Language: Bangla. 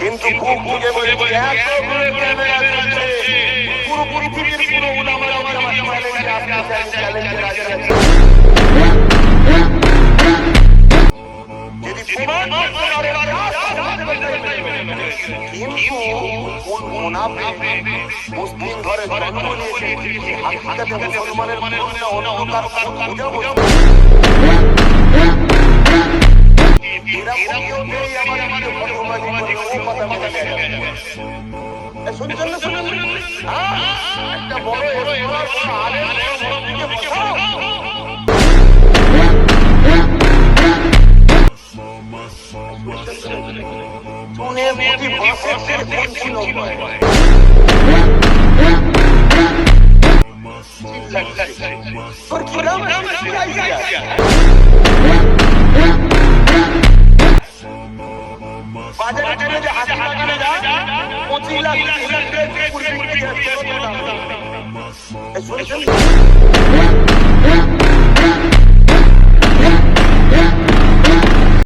কিন্তু বুক বুঝে বলছে এতগুলো ক্যামেরা চলছে, পুরো পৃথিবীর পুরো উলামা চ্যালেঞ্জের আগে আছে। যদি প্রমাণ কিন্তু কোন মুনাফিক মুসলিম ঘরে জন্ম নিয়েছে, হাকিকাতে মুসলমানের অন্ধকার পূজা করছে। একটা বড় বাজারে চলে যা, হাতে লাগালে যা, 25 লাখ 30 লাখ টাকা পুরো বিক্রি হচ্ছে।